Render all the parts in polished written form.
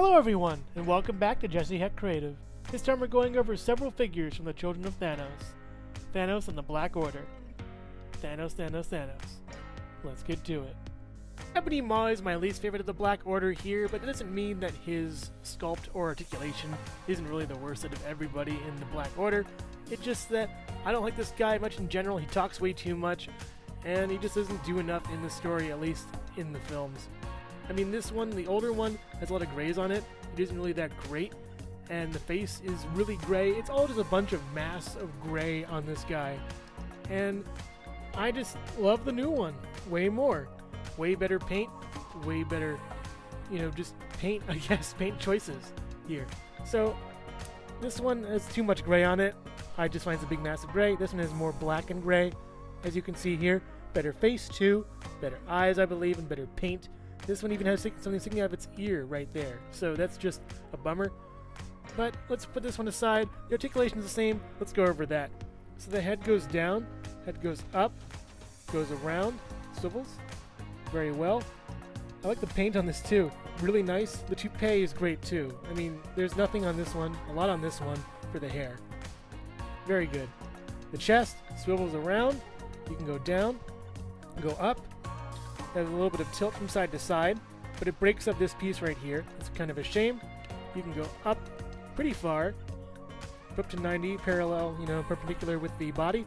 Hello everyone, and welcome back to Jesse Heck Creative. This time we're going over several figures from the Children of Thanos. Thanos and the Black Order. Thanos, Thanos, Thanos. Let's get to it. Ebony Maw is my least favorite of the Black Order here, but that doesn't mean that his sculpt or articulation isn't really the worst out of everybody in the Black Order. It's just that I don't like this guy much in general. He talks way too much, and he just doesn't do enough in the story, at least in the films. I mean, this one, the older one, has a lot of grays on it. It isn't really that great, and the face is really gray. It's all just a bunch of mass of gray on this guy, and I just love the new one way more. Way better paint, way better, just paint, I guess, paint choices here. So, this one has too much gray on it. I just find it's a big mass of gray. This one is more black and gray, as you can see here. Better face too, better eyes, I believe, and better paint. This one even has something sticking out of its ear right there, so that's just a bummer. But let's put this one aside. The articulation is the same. Let's go over that. So the head goes down, head goes up, goes around, swivels. Very well. I like the paint on this too. Really nice. The toupee is great too. I mean, there's nothing on this one, a lot on this one for the hair. Very good. The chest swivels around. You can go down, go up. Has a little bit of tilt from side to side, but it breaks up this piece right here. It's kind of a shame. You can go up pretty far, up to 90, parallel, perpendicular with the body.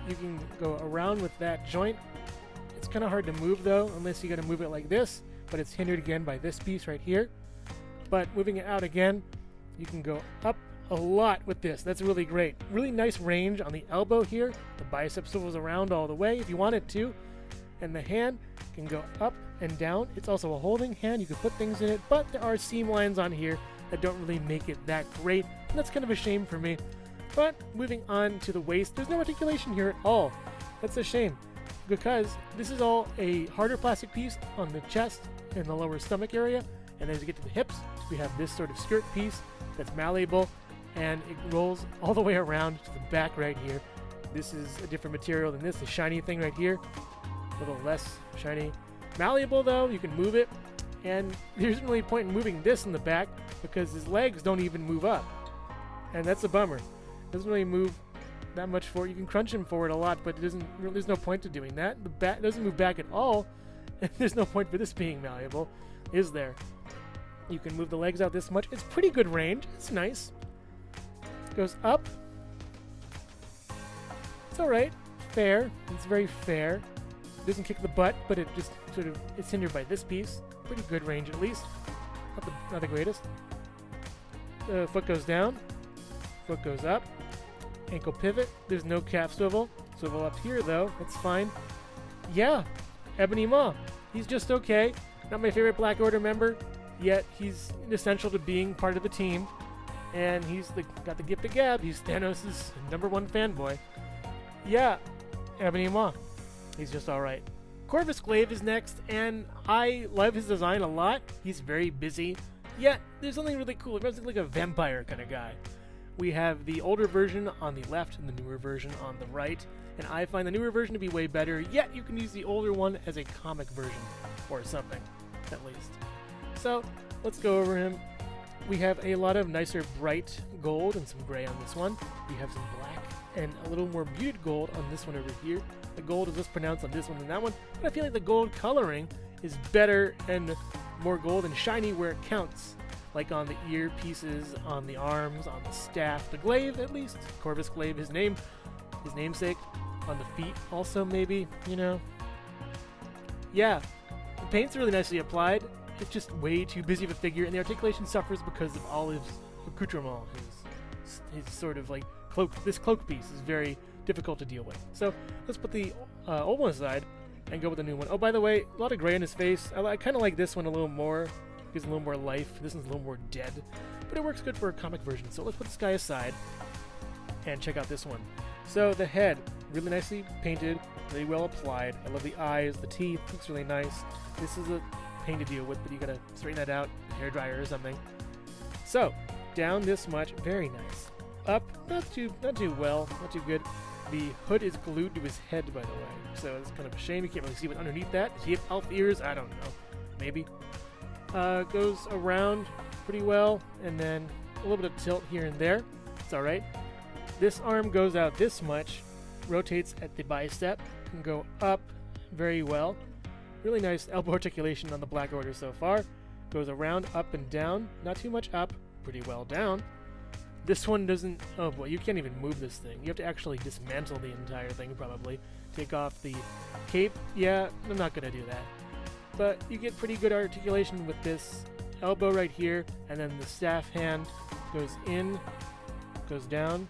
You can go around with that joint. It's kind of hard to move though, unless you got to move it like this, but it's hindered again by this piece right here. But moving it out again, you can go up a lot with this. That's really great. Really nice range on the elbow here. The bicep swivels around all the way if you want it to. And the hand can go up and down. It's also a holding hand. You can put things in it, but there are seam lines on here that don't really make it that great, and that's kind of a shame for me. But moving on to the waist, there's no articulation here at all. That's a shame, because this is all a harder plastic piece on the chest and the lower stomach area, and as you get to the hips, we have this sort of skirt piece that's malleable, and it rolls all the way around to the back right here. This is a different material than this, the shiny thing right here. A little less shiny. Malleable though, you can move it, and there isn't really a point in moving this in the back because his legs don't even move up, and that's a bummer. It doesn't really move that much forward. You can crunch him forward a lot, but it doesn't. There's no point to doing that. The back doesn't move back at all, and there's no point for this being malleable, is there? You can move the legs out this much. It's pretty good range. It's nice. It goes up. It's all right. Fair. It's very fair. It doesn't kick the butt, but it just sort of, it's hindered by this piece. Pretty good range at least. Not the greatest. The foot goes down. Foot goes up. Ankle pivot. There's no calf swivel. Swivel up here though. That's fine. Yeah. Ebony Maw. He's just okay. Not my favorite Black Order member, yet he's essential to being part of the team. And he's got the gift of gab. He's Thanos' #1 fanboy. Yeah. Ebony Maw. He's just alright. Corvus Glaive is next, and I love his design a lot. He's very busy, yet there's something really cool. He runs like a vampire kind of guy. We have the older version on the left and the newer version on the right, and I find the newer version to be way better, yet you can use the older one as a comic version, or something, at least. So, let's go over him. We have a lot of nicer bright gold and some gray on this one. We have some black and a little more muted gold on this one over here. The gold is less pronounced on this one than that one, but I feel like the gold coloring is better and more gold and shiny where it counts, like on the ear pieces, on the arms, on the staff, the glaive at least. Corvus Glaive, his namesake, on the feet also maybe, Yeah, the paint's really nicely applied. It's just way too busy of a figure, and the articulation suffers because of all his accoutrement. His sort of like cloak. This cloak piece is very difficult to deal with. So let's put the old one aside and go with the new one. Oh, by the way, a lot of gray in his face. I kind of like this one a little more. Gives a little more life. This one's a little more dead, but it works good for a comic version. So let's put this guy aside and check out this one. So the head, really nicely painted, really well applied. I love the eyes, the teeth, looks really nice. This is a pain to deal with, but you gotta straighten that out, hair dryer or something. So down this much, very nice. Up, not too well, not too good. The hood is glued to his head, by the way, so it's kind of a shame. You can't really see what's underneath that. Does he have elf ears? I don't know. Maybe. goes around pretty well, and then a little bit of tilt here and there. It's alright. This arm goes out this much, rotates at the bicep, can go up very well. Really nice elbow articulation on the Black Order so far. Goes around, up and down. Not too much up, pretty well down. This one doesn't... Oh boy, you can't even move this thing. You have to actually dismantle the entire thing, probably. Take off the cape. Yeah, I'm not going to do that. But you get pretty good articulation with this elbow right here, and then the staff hand goes in, goes down,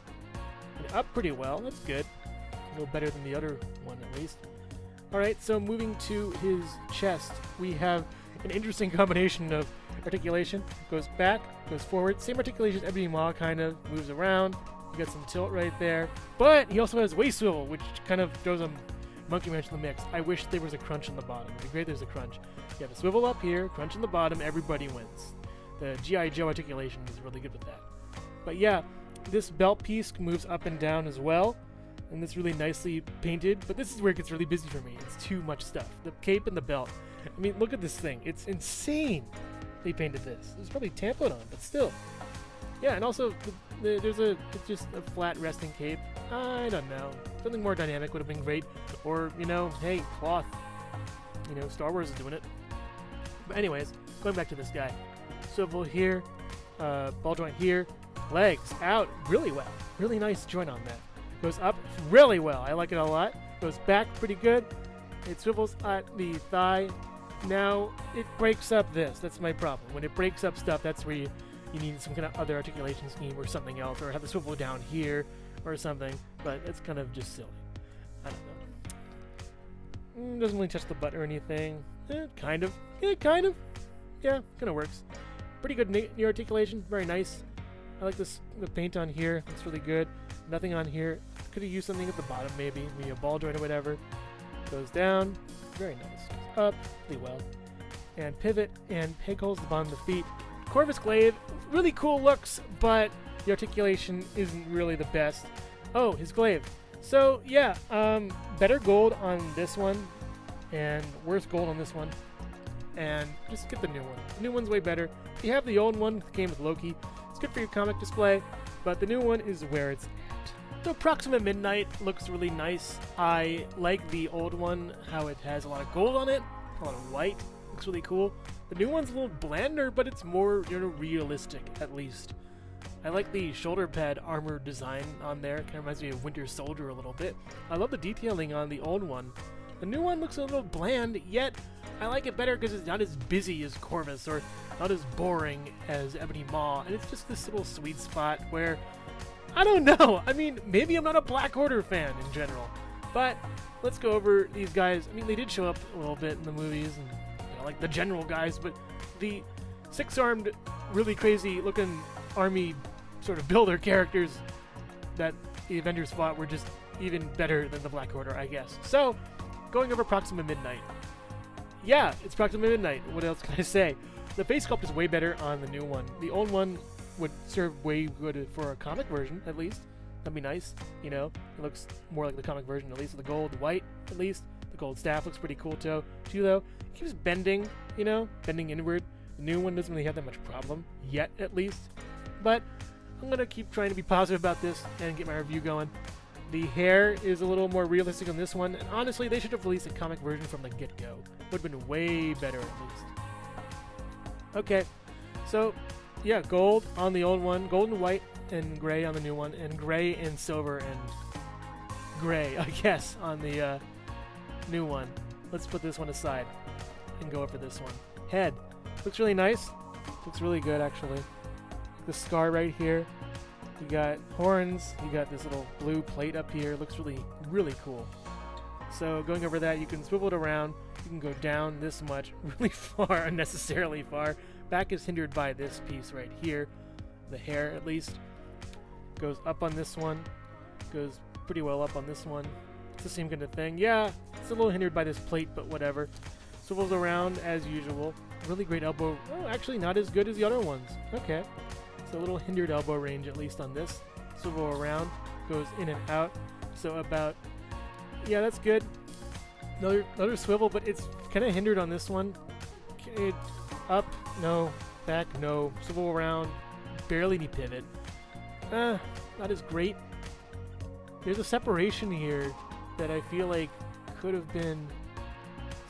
and up pretty well. That's good. A little better than the other one, at least. Alright, so moving to his chest, we have an interesting combination of articulation. Goes back, goes forward. Same articulation as Ebony Maw, kind of. Moves around. You got some tilt right there. But he also has waist swivel, which kind of throws a monkey wrench in the mix. I wish there was a crunch on the bottom. It'd be great if there's a crunch. You have a swivel up here, crunch on the bottom, everybody wins. The G.I. Joe articulation is really good with that. But yeah, this belt piece moves up and down as well. And it's really nicely painted. But this is where it gets really busy for me. It's too much stuff. The cape and the belt. I mean, look at this thing. It's insane they painted this. It's probably tampoed on, but still. Yeah, and also, it's just a flat resting cape. I don't know. Something more dynamic would have been great. Or, you know, hey, cloth. You know, Star Wars is doing it. But anyways, going back to this guy. Swivel here, ball joint here, legs out really well. Really nice joint on that. Goes up really well. I like it a lot. Goes back pretty good. It swivels at the thigh. Now, it breaks up this. That's my problem. When it breaks up stuff, that's where you need some kind of other articulation scheme or something else, or have the swivel down here or something. But it's kind of just silly. I don't know. Doesn't really touch the butt or anything. Kind of. Yeah, kind of. Yeah, kind of works. Pretty good knee articulation. Very nice. I like this. The paint on here. Looks really good. Nothing on here. Could have used something at the bottom, maybe a ball joint or whatever. Goes down. Very nice. Goes up. Really well. And pivot and peg holes at the bottom of the feet. Corvus glaive. Really cool looks, but the articulation isn't really the best. Oh, his glaive. So, yeah. Better gold on this one. And worse gold on this one. And just get the new one. The new one's way better. If you have the old one that came with Loki, it's good for your comic display, but the new one is where it's at. So Proxima Midnight looks really nice. I like the old one, how it has a lot of gold on it, a lot of white. Looks really cool. The new one's a little blander, but it's more, you know, realistic, at least. I like the shoulder pad armor design on there. Kind of reminds me of Winter Soldier a little bit. I love the detailing on the old one. The new one looks a little bland, yet I like it better because it's not as busy as Corvus or not as boring as Ebony Maw, and it's just this little sweet spot where, I don't know, I mean, maybe I'm not a Black Order fan in general, but let's go over these guys. I mean, they did show up a little bit in the movies, and you know, like the general guys, but the six-armed, really crazy-looking army sort of builder characters that the Avengers fought were just even better than the Black Order, I guess. So, going over Proxima Midnight. Yeah, it's Proxima Midnight. What else can I say? The face sculpt is way better on the new one. The old one would serve way good for a comic version, at least. That'd be nice, you know? It looks more like the comic version, at least. The gold, white, at least. The gold staff looks pretty cool, too, though. It keeps bending, you know? Bending inward. The new one doesn't really have that much problem, yet, at least. But I'm going to keep trying to be positive about this and get my review going. The hair is a little more realistic on this one, and honestly, they should have released a comic version from the get-go. Would have been way better, at least. Okay, so, yeah, gold on the old one, gold and white and gray on the new one, and gray and silver and gray, I guess, on the new one. Let's put this one aside and go over this one. Head. Looks really nice. Looks really good, actually. The scar right here. You got horns, you got this little blue plate up here. Looks really, really cool. So going over that, you can swivel it around. You can go down this much, really far, unnecessarily far. Back is hindered by this piece right here. The hair, at least. Goes up on this one. Goes pretty well up on this one. It's the same kind of thing. Yeah, it's a little hindered by this plate, but whatever. Swivels around as usual. Really great elbow. Oh, actually not as good as the other ones. Okay. So a little hindered elbow range, at least on this. Swivel around, goes in and out. So about, yeah, that's good. Another swivel, but it's kind of hindered on this one. Okay, up, no. Back, no. Swivel around, barely any pivot. Not as great. There's a separation here that I feel like could have been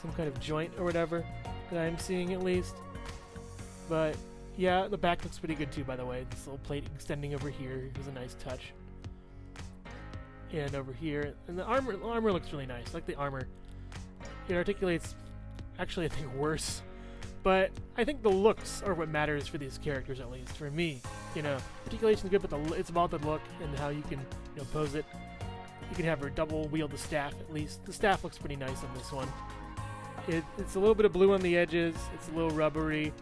some kind of joint or whatever that I'm seeing at least. But yeah, the back looks pretty good too, by the way. This little plate extending over here is a nice touch. And over here, and the armor looks really nice. I like the armor. It articulates, actually I think worse. But I think the looks are what matters for these characters, at least for me. You know, articulation's good, but it's about the look and how you can, pose it. You can have her double wield the staff at least. The staff looks pretty nice on this one. It's a little bit of blue on the edges. It's a little rubbery.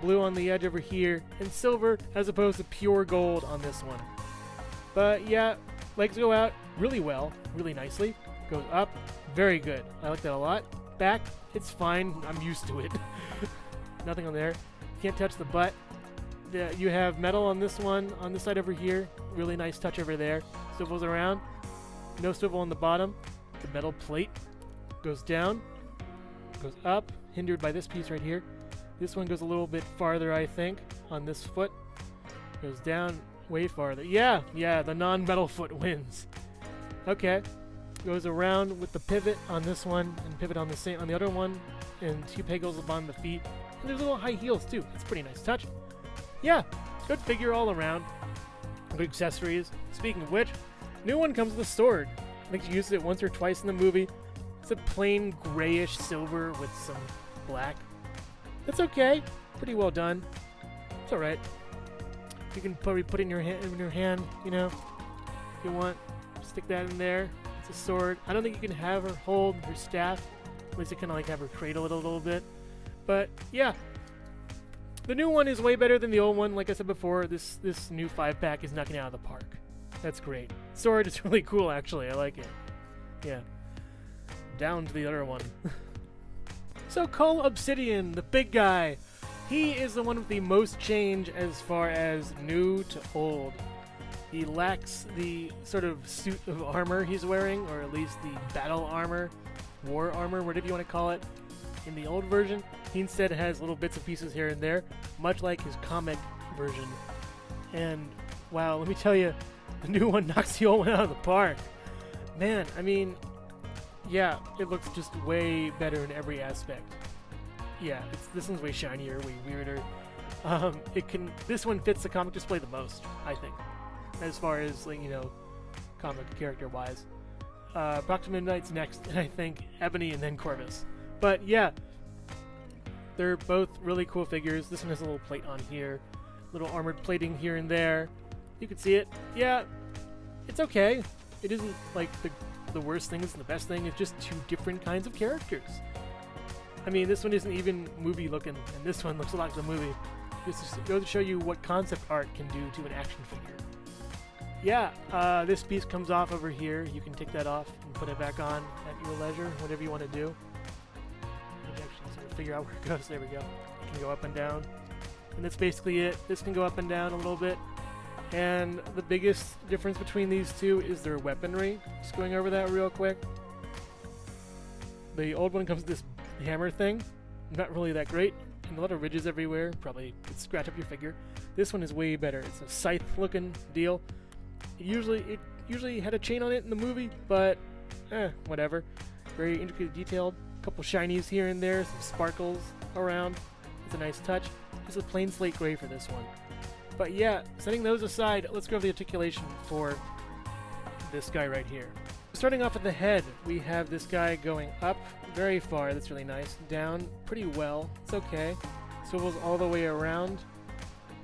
Blue on the edge over here, and silver as opposed to pure gold on this one. But yeah, legs go out really well, really nicely. Goes up, very good. I like that a lot. Back, it's fine. I'm used to it. Nothing on there. Can't touch the butt. You have metal on this one, on this side over here. Really nice touch over there. Swivels around. No swivel on the bottom. The metal plate goes down, goes up, hindered by this piece right here. This one goes a little bit farther, I think, on this foot. Goes down way farther. Yeah, the non-metal foot wins. Okay. Goes around with the pivot on this one and pivot on the other one, and two pegals upon the feet. And there's little high heels too. It's a pretty nice touch. Yeah, good figure all around. Good accessories. Speaking of which, new one comes with a sword. I think she used it once or twice in the movie. It's a plain grayish silver with some black. That's okay. Pretty well done. It's all right. You can probably put it in your hand, if you want. Stick that in there. It's a sword. I don't think you can have her hold her staff. At least you can have her cradle it a little bit. But yeah, the new one is way better than the old one. Like I said before, this new 5-pack is knocking it out of the park. That's great. Sword is really cool, actually. I like it. Yeah. Down to the other one. So Cull Obsidian, the big guy. He is the one with the most change as far as new to old. He lacks the sort of suit of armor he's wearing, or at least the battle armor, war armor, whatever you want to call it. In the old version, he instead has little bits and pieces here and there, much like his comic version. And wow, let me tell you, the new one knocks the old one out of the park. Man, I mean, yeah, it looks just way better in every aspect. Yeah, this one's way shinier, way weirder. This one fits the comic display the most, I think, as far as comic character wise. Proxima Knight's next, and I think Ebony and then Corvus. But yeah, they're both really cool figures. This one has a little plate on here, little armored plating here and there. You can see it. Yeah, it's okay. It isn't like the worst thing, isn't the best thing. It's just two different kinds of characters. I mean, this one isn't even movie looking, and this one looks a lot like the movie. This goes to show you what concept art can do to an action figure. Yeah, this piece comes off over here. You can take that off and put it back on at your leisure, whatever you want to do. Actually sort of figure out where it goes. There we go. It can go up and down. And that's basically it. This can go up and down a little bit. And the biggest difference between these two is their weaponry. Just going over that real quick. The old one comes with this hammer thing. Not really that great. And a lot of ridges everywhere. Probably could scratch up your figure. This one is way better. It's a scythe-looking deal. It usually had a chain on it in the movie, but whatever. Very intricately detailed. A couple shinies here and there, some sparkles around. It's a nice touch. This is plain slate gray for this one. But yeah, setting those aside, let's go over the articulation for this guy right here. Starting off at the head, we have this guy going up very far. That's really nice. Down pretty well. It's okay. Swivels all the way around,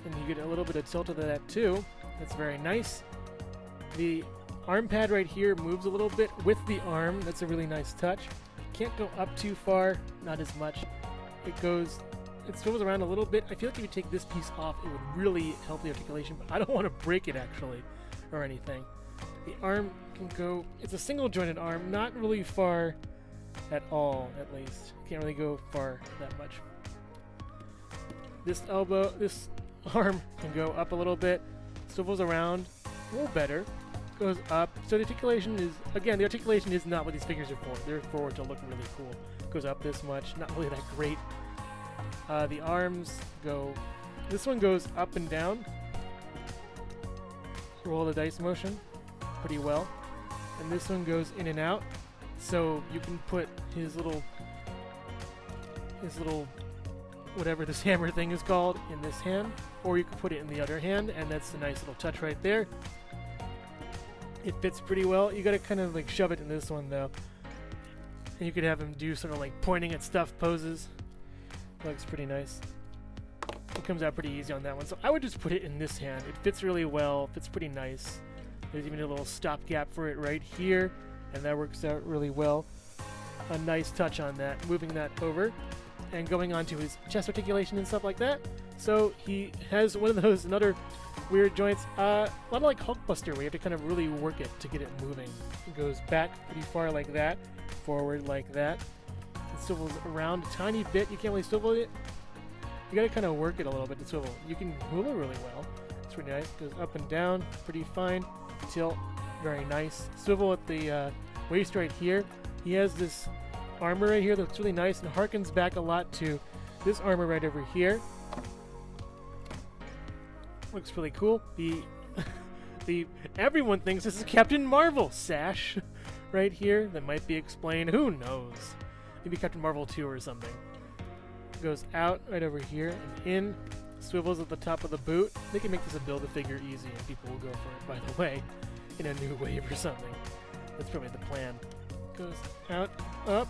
and you get a little bit of tilt of that too. That's very nice. The arm pad right here moves a little bit with the arm. That's a really nice touch. Can't go up too far, not as much. It swivels around a little bit. I feel like if you take this piece off, it would really help the articulation, but I don't want to break it actually, or anything. The arm can go, it's a single jointed arm, not really far at all, at least. Can't really go far that much. This arm can go up a little bit, swivels around a little better, goes up. So the articulation is not what these figures are for. They're for to look really cool. Goes up this much, not really that great. The arms go... This one goes up and down. Roll the dice motion pretty well. And this one goes in and out. So you can put his little whatever this hammer thing is called in this hand, or you can put it in the other hand, and that's a nice little touch right there. It fits pretty well. You gotta kind of like shove it in this one though. And you could have him do sort of like pointing at stuff poses. Looks pretty nice. It comes out pretty easy on that one. So I would just put it in this hand. It fits really well, fits pretty nice. There's even a little stopgap for it right here, and that works out really well. A nice touch on that, moving that over and going on to his chest articulation and stuff like that. So he has one of those another weird joints, a lot of like Hulkbuster where you have to kind of really work it to get it moving. It goes back pretty far like that, forward like that. It swivels around a tiny bit. You can't really swivel it. You gotta kind of work it a little bit to swivel. You can move it really well. It's pretty nice. Goes up and down, pretty fine. Tilt, very nice. Swivel at the waist right here. He has this armor right here that looks really nice and harkens back a lot to this armor right over here. Looks really cool. Everyone thinks this is Captain Marvel sash right here. That might be explained. Who knows? Maybe Captain Marvel 2 or something. Goes out right over here and in. Swivels at the top of the boot. They can make this a Build-A-Figure easy and people will go for it, by the way, in a new wave or something. That's probably the plan. Goes out, up.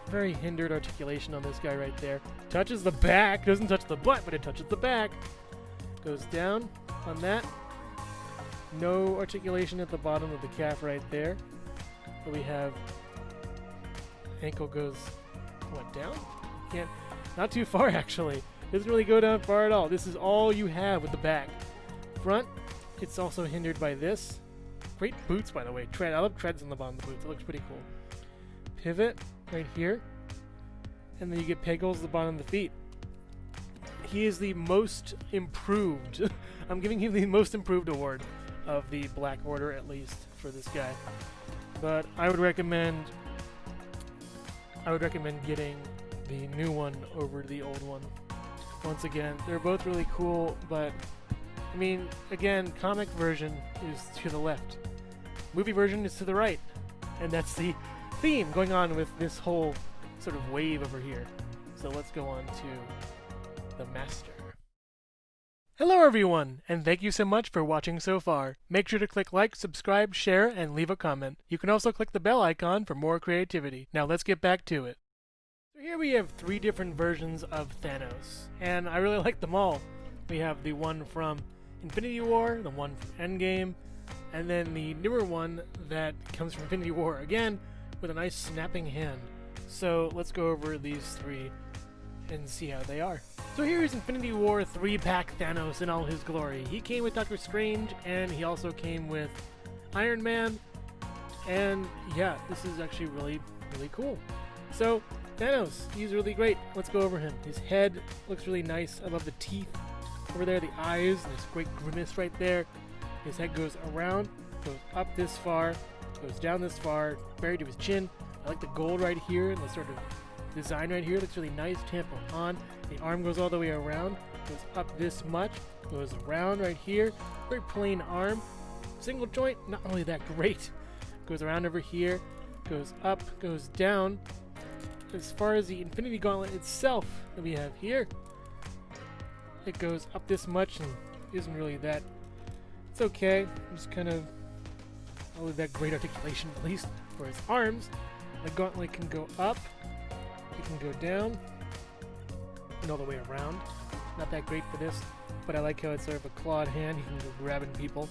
Very hindered articulation on this guy right there. Touches the back. Doesn't touch the butt, but it touches the back. Goes down on that. No articulation at the bottom of the calf right there. But we have ankle goes, what, down? Can't, not too far actually. Doesn't really go down far at all. This is all you have with the back. Front, it's also hindered by this. Great boots, by the way. Tread. I love treads on the bottom of the boots. It looks pretty cool. Pivot right here. And then you get peg holes at the bottom of the feet. He is the most improved. I'm giving him the most improved award of the Black Order, at least, for this guy. But I would recommend getting the new one over the old one. Once again, they're both really cool, but I mean, again, comic version is to the left. Movie version is to the right. And that's the theme going on with this whole sort of wave over here. So let's go on to the Master. Hello everyone, and thank you so much for watching so far. Make sure to click like, subscribe, share, and leave a comment. You can also click the bell icon for more creativity. Now let's get back to it. So here we have 3 different versions of Thanos, and I really like them all. We have the one from Infinity War, the one from Endgame, and then the newer one that comes from Infinity War again with a nice snapping hand. So let's go over these 3 and see how they are. So here is Infinity War 3-pack Thanos in all his glory. He came with Doctor Strange, and he also came with Iron Man, and yeah, this is actually really, really cool. So Thanos, he's really great. Let's go over him. His head looks really nice. I love the teeth over there, the eyes, this great grimace right there. His head goes around, goes up this far, goes down this far, buried to his chin. I like the gold right here and the sort of design right here. Looks really nice. Tamper on. The arm goes all the way around, goes up this much, goes around right here. Very plain arm. Single joint, not really that great. Goes around over here, goes up, goes down. As far as the Infinity Gauntlet itself that we have here, it goes up this much and isn't really that. It's okay. Just kind of not really that great articulation, at least for his arms. The gauntlet can go up, it can go down, and all the way around. Not that great for this, but I like how it's sort of a clawed hand. You can go grabbing people.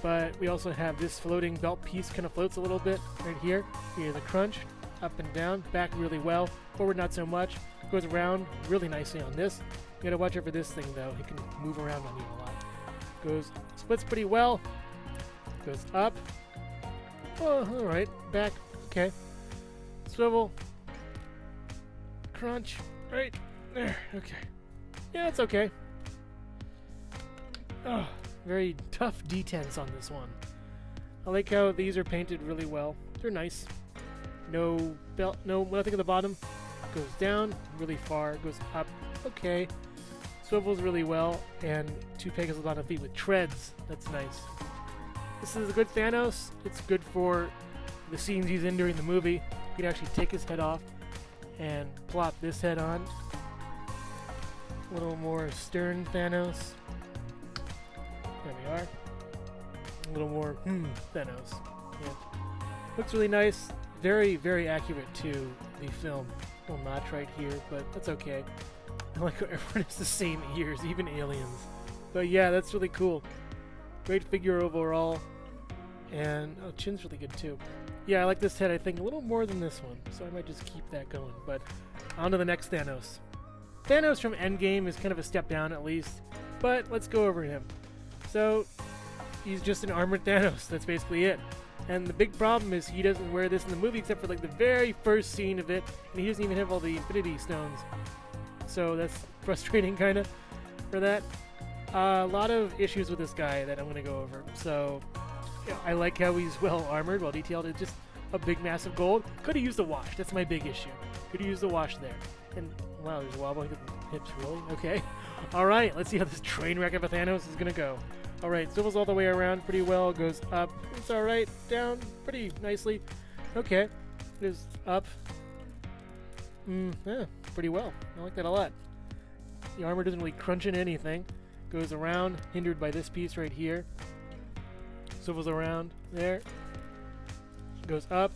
But we also have this floating belt piece, kind of floats a little bit right here. Here's the crunch, up and down, back really well, forward not so much. Goes around really nicely on this. You gotta watch out for this thing though. It can move around on you a lot. Goes, splits pretty well. Goes up. Oh, alright. Back. Okay. Swivel. Crunch. Right there. Okay. Yeah, it's okay. Oh, very tough detents on this one. I like how these are painted really well. They're nice. No belt, no nothing at the bottom. Goes down really far, goes up, okay. Swivels really well, and 2 pegs a lot of feet with treads. That's nice. This is a good Thanos. It's good for the scenes he's in during the movie. You can actually take his head off and plop this head on. A little more stern Thanos. There we are. A little more Thanos. Yeah. Looks really nice. Very, very accurate to the film. Little notch right here, but that's okay. I like how everyone has the same ears, even aliens. But yeah, that's really cool. Great figure overall. And chin's really good too. Yeah, I like this head, I think, a little more than this one. So I might just keep that going. But on to the next Thanos. Thanos from Endgame is kind of a step down at least. But let's go over him. So, he's just an armored Thanos. That's basically it. And the big problem is he doesn't wear this in the movie except for like the very first scene of it. And he doesn't even have all the Infinity Stones. So that's frustrating kind of for that. A lot of issues with this guy that I'm going to go over. So yeah, I like how he's well armored, well detailed. It's just a big mass of gold. Could have used a wash. That's my big issue. Could have used a wash there. And wow, there's a wobbling of the hips, really? Okay. Alright, let's see how this train wreck of a Thanos is going to go. Alright, swivels all the way around pretty well. Goes up. It's alright. Down pretty nicely. Okay. Goes up. Yeah, pretty well. I like that a lot. The armor doesn't really crunch into anything. Goes around, hindered by this piece right here. Swivels around there. Goes up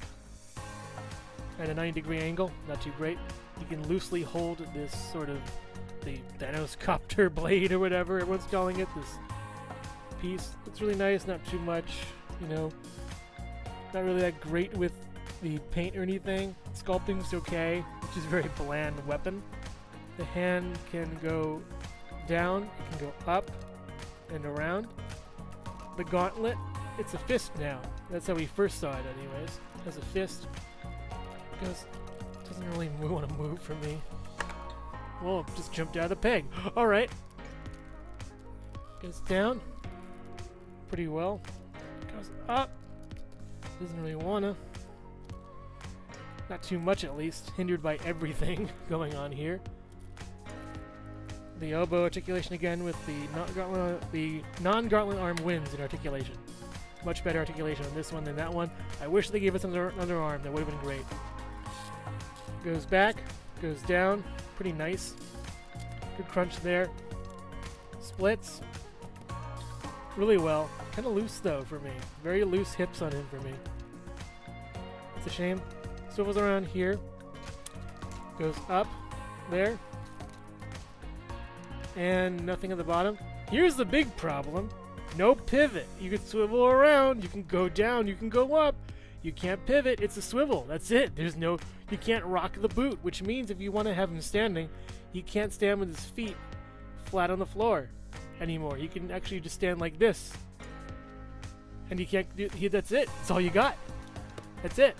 at a 90-degree angle. Not too great. You can loosely hold this sort of the Thanos copter blade or whatever everyone's calling it. This piece. It's really nice. Not too much, you know. Not really that great with the paint or anything. Sculpting's okay. It's just a very bland weapon. The hand can go down. It can go up and around. The gauntlet, it's a fist now. That's how we first saw it anyways. As a fist. Doesn't really want to move for me. Well, just jumped out of the peg. Alright. Goes down. Pretty well. Goes up. Doesn't really wanna. Not too much at least. Hindered by everything going on here. The elbow articulation again with the non-gauntlet arm wins in articulation. Much better articulation on this one than that one. I wish they gave us another arm. That would have been great. Goes back. Goes down. Pretty nice. Good crunch there. Splits. Really well. Kind of loose though for me. Very loose hips on him for me. It's a shame. Swivels around here. Goes up. There. And nothing at the bottom. Here's the big problem. No pivot. You can swivel around. You can go down. You can go up. You can't pivot. It's a swivel. That's it. You can't rock the boot, which means if you want to have him standing, he can't stand with his feet flat on the floor anymore. He can actually just stand like this. And you can't that's it. That's all you got. That's it.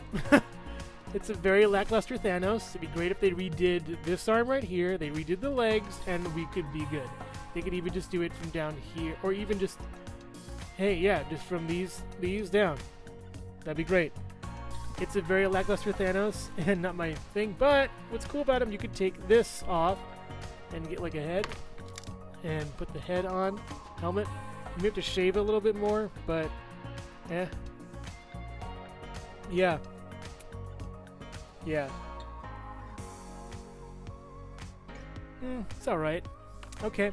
It's a very lackluster Thanos. It'd be great if they redid this arm right here, they redid the legs, and we could be good. They could even just do it from down here, or even just, hey, yeah, just from these down. That'd be great. It's a very lackluster Thanos, and not my thing, but what's cool about him, you could take this off and get like a head, and put the head on, helmet. You may have to shave it a little bit more, but, yeah. Yeah. It's alright. Okay.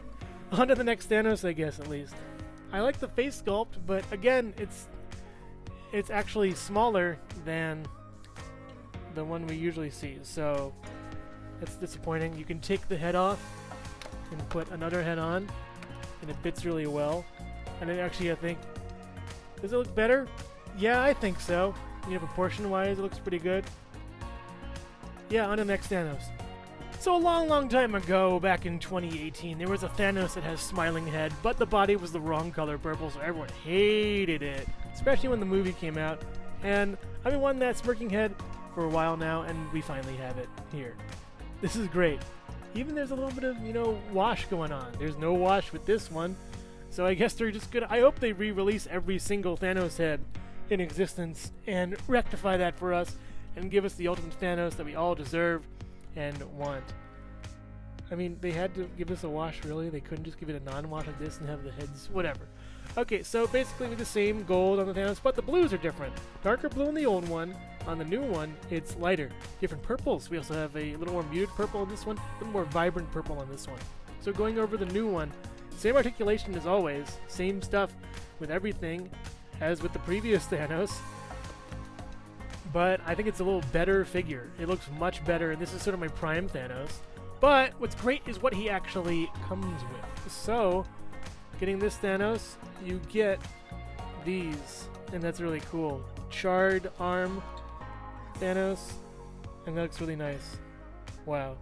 On to the next Thanos, I guess, at least. I like the face sculpt, but again, it's actually smaller than the one we usually see, so that's disappointing. You can take the head off and put another head on, and it fits really well. And then actually, I think, does it look better? Yeah, I think so. You know, proportion-wise, it looks pretty good. Yeah, on to the next Thanos. So a long time ago, back in 2018, there was a Thanos that has a smiling head, but the body was the wrong color purple, so everyone hated it. Especially when the movie came out. And I've been wanting that smirking head for a while now, and we finally have it here. This is great. Even there's a little bit of, wash going on. There's no wash with this one. So I guess they're just gonna, I hope they re-release every single Thanos head in existence and rectify that for us and give us the ultimate Thanos that we all deserve and want. I mean, they had to give us a wash, really. They couldn't just give it a non-wash like this and have the heads, whatever. Okay, so basically with the same gold on the Thanos, but the blues are different. Darker blue in the old one. On the new one, it's lighter. Different purples. We also have a little more muted purple on this one, a little more vibrant purple on this one. So going over the new one, same articulation as always, same stuff with everything as with the previous Thanos. But I think it's a little better figure. It looks much better, and this is sort of my prime Thanos. But what's great is what he actually comes with. So, getting this Thanos, you get these, and that's really cool. Charred arm Thanos, and that looks really nice. Wow.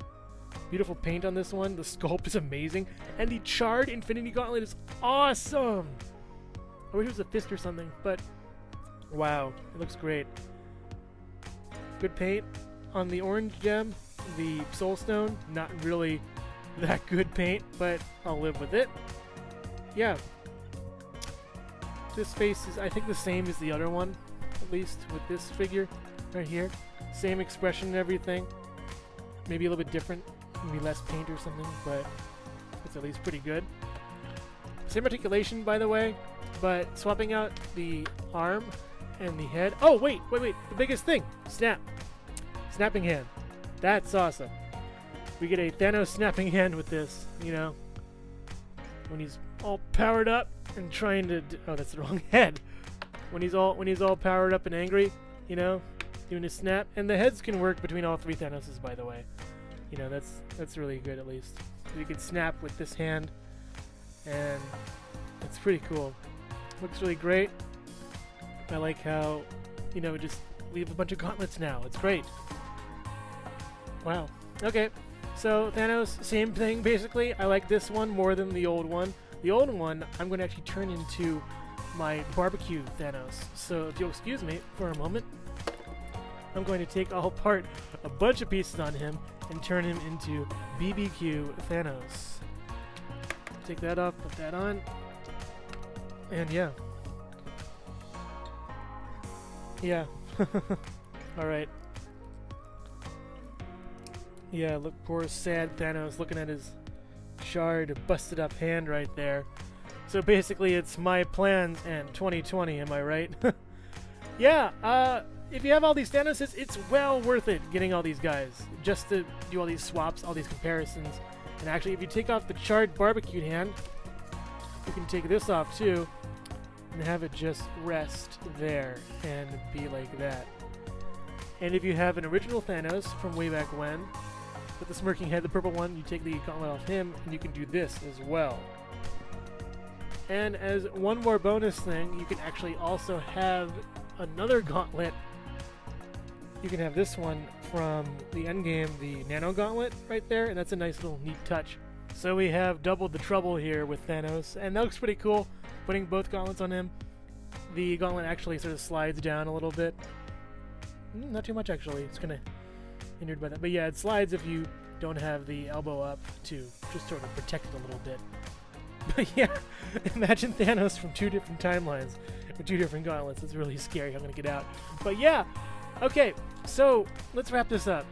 Beautiful paint on this one. The sculpt is amazing, and the charred Infinity Gauntlet is awesome! I wish it was a fist or something, but wow, it looks great. Good paint on the orange gem. The Soul Stone, not really that good paint, but I'll live with it. Yeah. This face is, I think, the same as the other one, at least with this figure right here. Same expression and everything. Maybe a little bit different, maybe less paint or something, but it's at least pretty good. Same articulation, by the way, but swapping out the arm and the head. Oh, wait, the biggest thing, snap. Snapping hand. That's awesome. We get a Thanos snapping hand with this, you know, when he's all powered up and trying to oh, that's the wrong head. When he's all powered up and angry, you know, doing a snap. And the heads can work between all three Thanoses, by the way. You know, that's really good, at least. You can snap with this hand, and it's pretty cool. Looks really great. I like how, you know, just leave a bunch of gauntlets now. It's great. Wow. Okay. So Thanos, same thing basically. I like this one more than the old one. The old one I'm going to actually turn into my barbecue Thanos. So if you'll excuse me for a moment, I'm going to take all apart a bunch of pieces on him and turn him into BBQ Thanos. Take that off, put that on, and yeah. Yeah. Alright. Yeah, look, poor sad Thanos looking at his charred, busted up hand right there. So basically it's my plans and 2020, am I right? Yeah, if you have all these Thanoses, it's well worth it getting all these guys. Just to do all these swaps, all these comparisons. And actually, if you take off the charred barbecue hand, you can take this off too, and have it just rest there and be like that. And if you have an original Thanos from way back when, with the smirking head, the purple one, you take the gauntlet off him, and you can do this as well. And as one more bonus thing, you can actually also have another gauntlet. You can have this one from the endgame, the Nano Gauntlet right there, and that's a nice little neat touch. So we have doubled the trouble here with Thanos, and that looks pretty cool, putting both gauntlets on him. The gauntlet actually sort of slides down a little bit. Not too much, actually. It's kind of hindered by that. But yeah, it slides if you don't have the elbow up to just sort of protect it a little bit. But yeah, imagine Thanos from two different timelines with two different gauntlets. It's really scary how I'm going to get out. But yeah, okay, so let's wrap this up.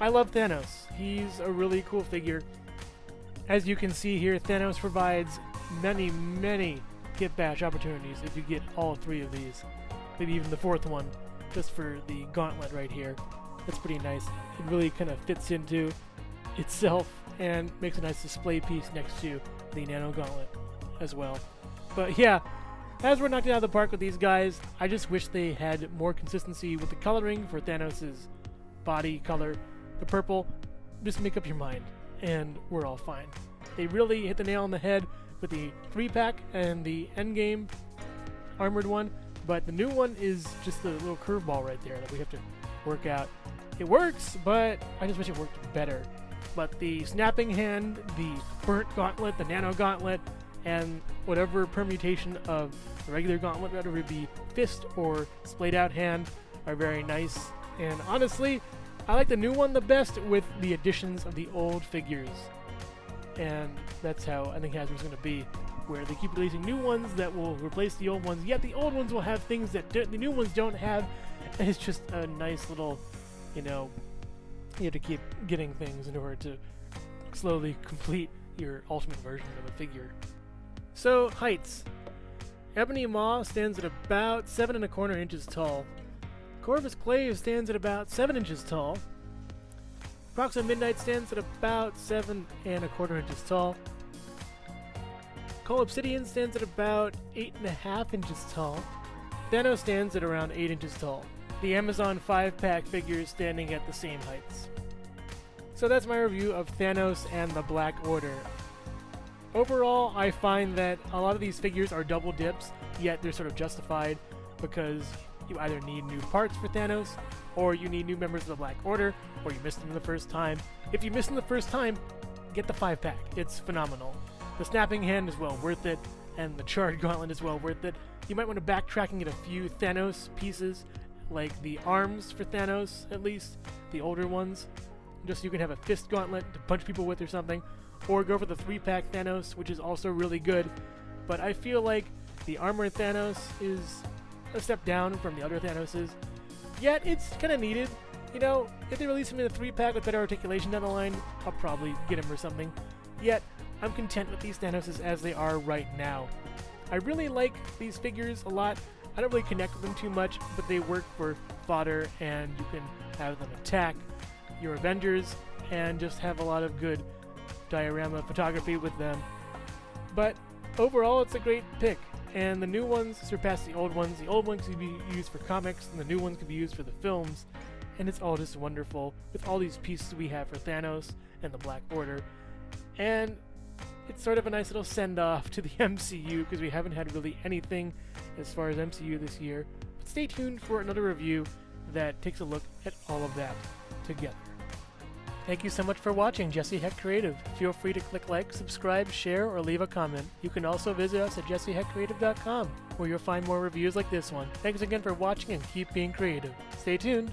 I love Thanos. He's a really cool figure. As you can see here, Thanos provides many, many Get Bash opportunities if you get all three of these. Maybe even the fourth one, just for the gauntlet right here. That's pretty nice. It really kind of fits into itself and makes a nice display piece next to the Nano Gauntlet as well. But yeah, as we're knocked out of the park with these guys, I just wish they had more consistency with the coloring for Thanos' body color. The purple, just make up your mind, and we're all fine. They really hit the nail on the head with the 3-pack and the endgame armored one, but the new one is just a little curveball right there that we have to work out. It works, but I just wish it worked better. But the snapping hand, the burnt gauntlet, the nano gauntlet, and whatever permutation of the regular gauntlet, whether it be fist or splayed out hand, are very nice. And honestly, I like the new one the best with the additions of the old figures. And that's how I think Hasbro's going to be, where they keep releasing new ones that will replace the old ones, yet the old ones will have things that the new ones don't have, and it's just a nice little, you know, You have to keep getting things in order to slowly complete your ultimate version of a figure. So, heights. Ebony Maw stands at about 7¼ inches tall. Corvus Clave stands at about 7 inches tall. Proxima Midnight stands at about 7¼ inches tall. Cull Obsidian stands at about 8½ inches tall. Thanos stands at around 8 inches tall. The Amazon 5-pack figures standing at the same heights. So that's my review of Thanos and the Black Order. Overall, I find that a lot of these figures are double dips, yet they're sort of justified because you either need new parts for Thanos, or you need new members of the Black Order, or you missed them the first time. If you missed them the first time, get the 5-pack. It's phenomenal. The Snapping Hand is well worth it, and the Charred Gauntlet is well worth it. You might want to backtrack and get a few Thanos pieces, like the arms for Thanos, at least, the older ones, just so you can have a fist gauntlet to punch people with or something, or go for the 3-pack Thanos, which is also really good. But I feel like the armored Thanos is a step down from the other Thanoses, yet it's kind of needed. You know, if they release him in a 3-pack with better articulation down the line, I'll probably get him or something. Yet, I'm content with these Thanoses as they are right now. I really like these figures a lot. I don't really connect with them too much, but they work for fodder, and you can have them attack your Avengers and just have a lot of good diorama photography with them. But overall, it's a great pick, and the new ones surpass the old ones. The old ones can be used for comics, and the new ones can be used for the films, and it's all just wonderful with all these pieces we have for Thanos and the Black Order. And it's sort of a nice little send-off to the MCU, because we haven't had really anything as far as MCU this year. But stay tuned for another review that takes a look at all of that together. Thank you so much for watching Jesse Heck Creative. Feel free to click like, subscribe, share, or leave a comment. You can also visit us at jesseheckcreative.com, where you'll find more reviews like this one. Thanks again for watching, and keep being creative. Stay tuned!